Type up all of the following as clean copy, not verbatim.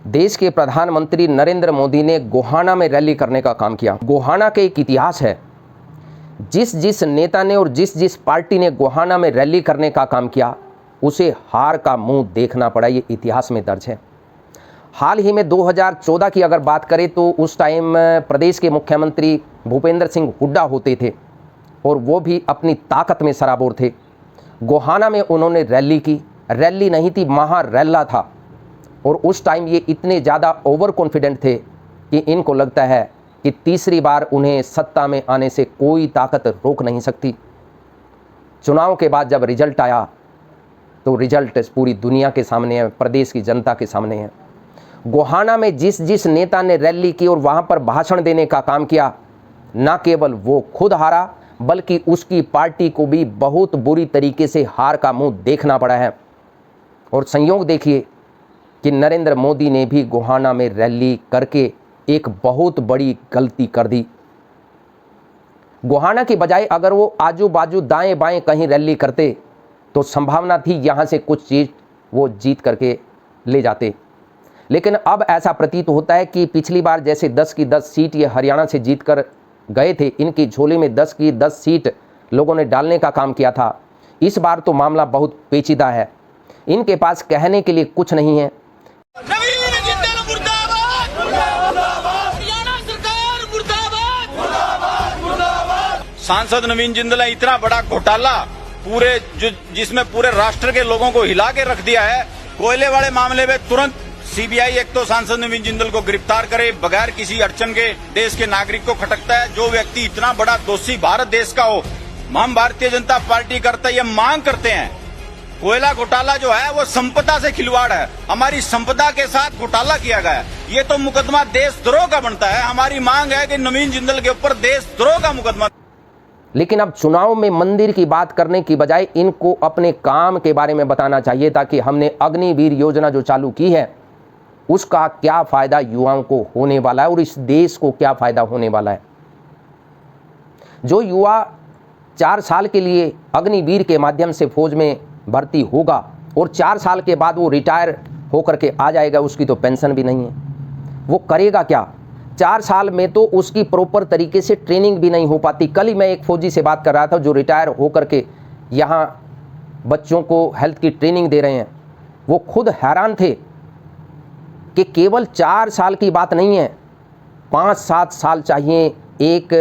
देश के प्रधानमंत्री नरेंद्र मोदी ने गोहाना में रैली करने का काम किया। गोहाना के एक इतिहास है। जिस जिस नेता ने और जिस जिस पार्टी ने गोहाना में रैली करने का काम किया उसे हार का मुंह देखना पड़ा, ये इतिहास में दर्ज है। हाल ही में 2014 की अगर बात करें तो उस टाइम प्रदेश के मुख्यमंत्री भूपेंद्र सिंह हुड्डा होते थे और वो भी अपनी ताकत में सराबोर थे। गोहाना में उन्होंने रैली की, रैली नहीं थी, महा रैला था। और उस टाइम ये इतने ज़्यादा ओवर कॉन्फिडेंट थे कि इनको लगता है कि तीसरी बार उन्हें सत्ता में आने से कोई ताकत रोक नहीं सकती। चुनाव के बाद जब रिजल्ट आया तो रिजल्ट पूरी दुनिया के सामने है, प्रदेश की जनता के सामने है। गोहाना में जिस जिस नेता ने रैली की और वहाँ पर भाषण देने का काम किया, न केवल वो खुद हारा बल्कि उसकी पार्टी को भी बहुत बुरी तरीके से हार का मुंह देखना पड़ा है। और संयोग देखिए कि नरेंद्र मोदी ने भी गोहाना में रैली करके एक बहुत बड़ी गलती कर दी। गोहाना की बजाय अगर वो आजू बाजू दाएं बाएं कहीं रैली करते तो संभावना थी यहाँ से कुछ चीज़ वो जीत करके ले जाते। लेकिन अब ऐसा प्रतीत होता है कि पिछली बार जैसे 10 की 10 सीट ये हरियाणा से जीत कर गए थे, इनकी झोली में 10 की 10 सीट लोगों ने डालने का काम किया था। इस बार तो मामला बहुत पेचीदा है। इनके पास कहने के लिए कुछ नहीं है। नवीन जिंदल मुर्दाबाद, मुर्दाबाद, हरियाणा सरकार मुर्दाबाद, मुर्दाबाद, मुर्दाबाद। सांसद नवीन जिंदल है, इतना बड़ा घोटाला पूरे जिसमें पूरे राष्ट्र के लोगों को हिला के रख दिया है। कोयले वाले मामले में तुरंत सीबीआई एक तो सांसद नवीन जिंदल को गिरफ्तार करे, बगैर किसी अड़चन के देश के नागरिक को खटकता है। जो व्यक्ति इतना बड़ा दोषी भारत देश का हो, हम भारतीय जनता पार्टी करता ये मांग करते हैं। कोयला घोटाला जो है वो संपदा से खिलवाड़ है, हमारी संपदा के साथ घोटाला किया गया है। ये तो मुकदमा देशद्रोह का बनता है। हमारी मांग है कि नवीन जिंदल के ऊपर देशद्रोह का मुकदमा। लेकिन अब चुनाव में मंदिर की बात करने की बजाय इनको अपने काम के बारे में बताना चाहिए, ताकि हमने अग्निवीर योजना जो चालू की है उसका क्या फायदा युवाओं को होने वाला है और इस देश को क्या फायदा होने वाला है। जो युवा 4 साल के लिए अग्निवीर के माध्यम से फौज में भर्ती होगा और 4 साल के बाद वो रिटायर होकर के आ जाएगा, उसकी तो पेंशन भी नहीं है, वो करेगा क्या? 4 साल में तो उसकी प्रॉपर तरीके से ट्रेनिंग भी नहीं हो पाती। कल ही मैं एक फौजी से बात कर रहा था जो रिटायर होकर के यहाँ बच्चों को हेल्थ की ट्रेनिंग दे रहे हैं। वो खुद हैरान थे कि केवल 4 साल की बात नहीं है, 5-7 साल चाहिए एक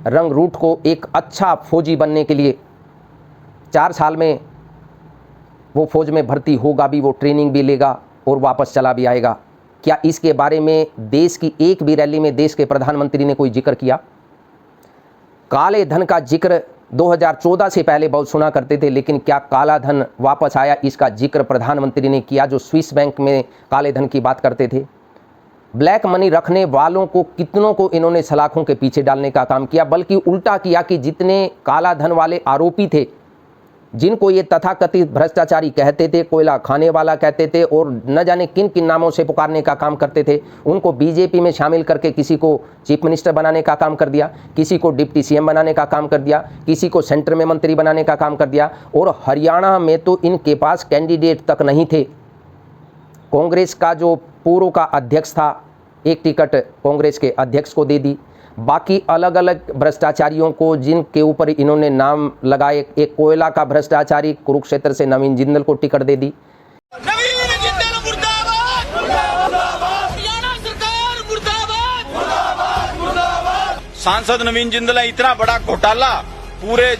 रंग रूट को एक अच्छा फौजी बनने के लिए। 4 साल में वो फौज में भर्ती होगा भी, वो ट्रेनिंग भी लेगा और वापस चला भी आएगा। क्या इसके बारे में देश की एक भी रैली में देश के प्रधानमंत्री ने कोई जिक्र किया? काले धन का जिक्र 2014 से पहले बहुत सुना करते थे, लेकिन क्या काला धन वापस आया इसका जिक्र प्रधानमंत्री ने किया? जो स्विस बैंक में काले धन की बात करते थे, ब्लैक मनी रखने वालों को कितनों को इन्होंने सलाखों के पीछे डालने का काम किया, बल्कि उल्टा किया कि जितने काला धन वाले आरोपी थे, जिनको ये तथाकथित भ्रष्टाचारी कहते थे, कोयला खाने वाला कहते थे और न जाने किन किन नामों से पुकारने का काम करते थे, उनको बीजेपी में शामिल करके किसी को चीफ मिनिस्टर बनाने का काम कर दिया, किसी को डिप्टी सीएम बनाने का काम कर दिया, किसी को सेंटर में मंत्री बनाने का काम कर दिया। और हरियाणा में तो इनके पास कैंडिडेट तक नहीं थे। कांग्रेस का जो पूर्व का अध्यक्ष था, एक टिकट कांग्रेस के अध्यक्ष को दे दी। बाकी अलग अलग भ्रष्टाचारियों को जिनके ऊपर इन्होंने नाम लगाए, एक कोयला का भ्रष्टाचारी कुरुक्षेत्र से नवीन जिंदल को टिकट दे दी। नवीन जिंदल मुर्दाबाद, मुर्दाबाद, हरियाणा सरकार मुर्दाबाद, मुर्दाबाद, मुर्दाबाद। सांसद नवीन जिंदल है, इतना बड़ा घोटाला पूरे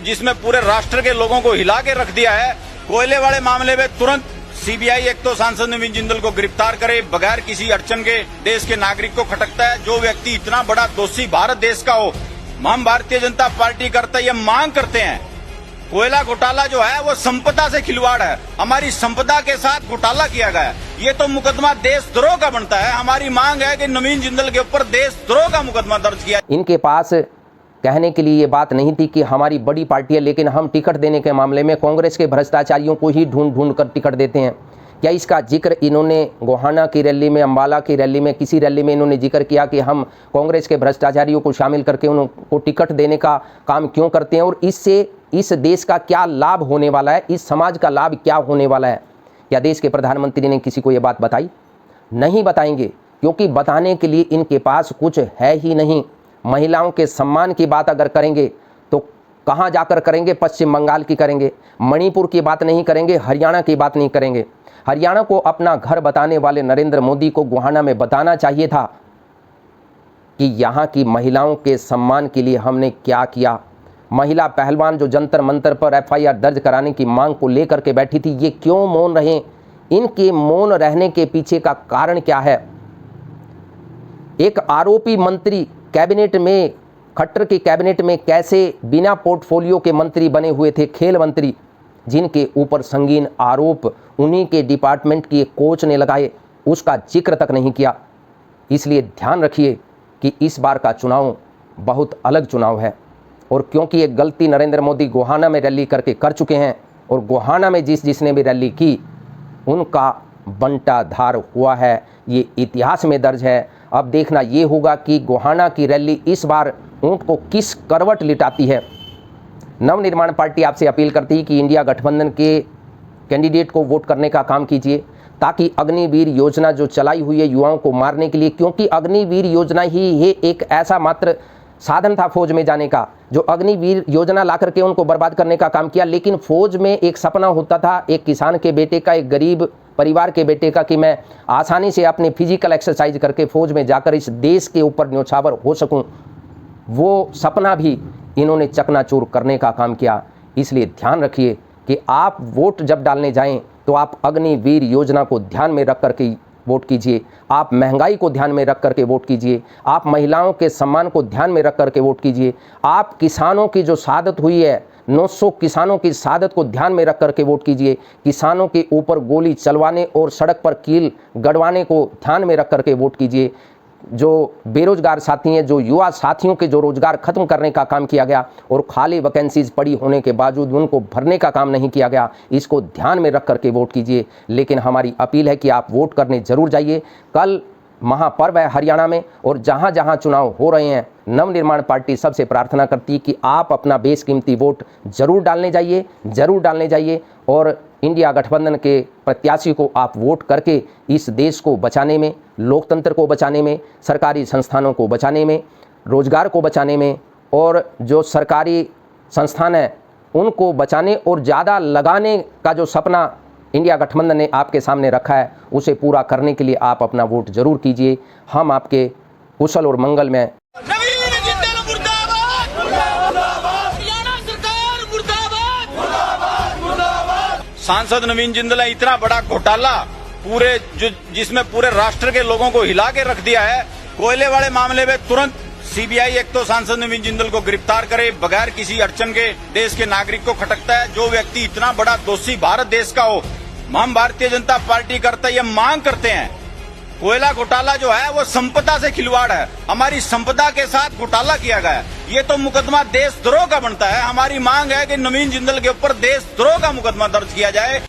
जिसमें पूरे राष्ट्र के लोगों को हिला के रख दिया है। कोयले वाले मामले में तुरंत सीबीआई एक तो सांसद नवीन जिंदल को गिरफ्तार करे, बगैर किसी अड़चन के देश के नागरिक को खटकता है। जो व्यक्ति इतना बड़ा दोषी भारत देश का हो, हम भारतीय जनता पार्टी करता ये मांग करते हैं। कोयला घोटाला जो है वो संपदा से खिलवाड़ है, हमारी संपदा के साथ घोटाला किया गया है। ये तो मुकदमा देशद्रोह का बनता है। हमारी मांग है कि नवीन जिंदल के ऊपर देशद्रोह का मुकदमा दर्ज किया। इनके पास कहने के लिए ये बात नहीं थी कि हमारी बड़ी पार्टी है, लेकिन हम टिकट देने के मामले में कांग्रेस के भ्रष्टाचारियों को ही ढूंढ ढूंढ कर टिकट देते हैं। क्या इसका जिक्र इन्होंने गोहाना की रैली में, अम्बाला की रैली में, किसी रैली में इन्होंने जिक्र किया कि हम कांग्रेस के भ्रष्टाचारियों को शामिल करके उनको टिकट देने का काम क्यों करते हैं और इससे इस देश का क्या लाभ होने वाला है, इस समाज का लाभ क्या होने वाला है? क्या देश के प्रधानमंत्री ने किसी को ये बात बताई? नहीं बताएंगे, क्योंकि बताने के लिए इनके पास कुछ है ही नहीं। महिलाओं के सम्मान की बात अगर करेंगे तो कहाँ जाकर करेंगे? पश्चिम बंगाल की करेंगे, मणिपुर की बात नहीं करेंगे, हरियाणा की बात नहीं करेंगे। हरियाणा को अपना घर बताने वाले नरेंद्र मोदी को गोहाना में बताना चाहिए था कि यहाँ की महिलाओं के सम्मान के लिए हमने क्या किया। महिला पहलवान जो जंतर मंतर पर एफआईआर दर्ज कराने की मांग को लेकर के बैठी थी, ये क्यों मौन रहे? इनके मौन रहने के पीछे का कारण क्या है? एक आरोपी मंत्री कैबिनेट में, खट्टर की कैबिनेट में कैसे बिना पोर्टफोलियो के मंत्री बने हुए थे, खेल मंत्री, जिनके ऊपर संगीन आरोप उन्हीं के डिपार्टमेंट की एक कोच ने लगाए, उसका जिक्र तक नहीं किया। इसलिए ध्यान रखिए कि इस बार का चुनाव बहुत अलग चुनाव है। और क्योंकि एक गलती नरेंद्र मोदी गोहाना में रैली करके कर चुके हैं, और गोहाना में जिसने भी रैली की उनका बंटाधार हुआ है, ये इतिहास में दर्ज है। अब देखना ये होगा कि गोहाना की रैली इस बार ऊंट को किस करवट लिटाती है। नवनिर्माण पार्टी आपसे अपील करती है कि इंडिया गठबंधन के कैंडिडेट को वोट करने का काम कीजिए, ताकि अग्निवीर योजना जो चलाई हुई है युवाओं को मारने के लिए, क्योंकि अग्निवीर योजना ही ये एक ऐसा मात्र साधन था फौज में जाने का, जो अग्निवीर योजना ला करके उनको बर्बाद करने का काम किया। लेकिन फौज में एक सपना होता था एक किसान के बेटे का, एक गरीब परिवार के बेटे का, कि मैं आसानी से अपनी फिजिकल एक्सरसाइज करके फौज में जाकर इस देश के ऊपर न्योछावर हो सकूं। वो सपना भी इन्होंने चकनाचूर करने का काम किया। इसलिए ध्यान रखिए कि आप वोट जब डालने जाएं तो आप अग्निवीर योजना को ध्यान में रख करके वोट कीजिए, आप महंगाई को ध्यान में रख करके वोट कीजिए, आप महिलाओं के सम्मान को ध्यान में रख करके वोट कीजिए, आप किसानों की जो शहादत हुई है, 900 किसानों की शहादत को ध्यान में रख करके वोट कीजिए, किसानों के ऊपर गोली चलवाने और सड़क पर कील गड़वाने को ध्यान में रख करके वोट कीजिए। जो बेरोजगार साथी हैं, जो युवा साथियों के जो रोजगार खत्म करने का काम किया गया और खाली वैकेंसीज पड़ी होने के बावजूद उनको भरने का काम नहीं किया गया, इसको ध्यान में रख करके वोट कीजिए। लेकिन हमारी अपील है कि आप वोट करने जरूर जाइए। कल महापर्व है हरियाणा में, और जहां जहां चुनाव हो रहे हैं, नवनिर्माण पार्टी सबसे प्रार्थना करती है कि आप अपना बेशकीमती वोट जरूर डालने जाइए, और इंडिया गठबंधन के प्रत्याशी को आप वोट करके इस देश को बचाने में, लोकतंत्र को बचाने में, सरकारी संस्थानों को बचाने में, रोजगार को बचाने में, और जो सरकारी संस्थान है उनको बचाने और ज़्यादा लगाने का जो सपना इंडिया गठबंधन ने आपके सामने रखा है, उसे पूरा करने के लिए आप अपना वोट जरूर कीजिए। हम आपके कुशल और मंगल में नवीन जिंदल मुर्दाबाद, हरियाणा सरकार मुर्दाबाद। सांसद नवीन जिंदल है, इतना बड़ा घोटाला पूरे जिसमें पूरे राष्ट्र के लोगों को हिला के रख दिया है। कोयले वाले मामले में तुरंत सीबीआई एक तो सांसद नवीन जिंदल को गिरफ्तार करे, बगैर किसी अड़चन के देश के नागरिक को खटकता है। जो व्यक्ति इतना बड़ा दोषी भारत देश का हो, हम भारतीय जनता पार्टी करता ये मांग करते हैं। कोयला घोटाला जो है वो संपदा से खिलवाड़ है, हमारी संपदा के साथ घोटाला किया गया है। ये तो मुकदमा देशद्रोह का बनता है। हमारी मांग है कि नवीन जिंदल के ऊपर देशद्रोह का मुकदमा दर्ज किया जाए।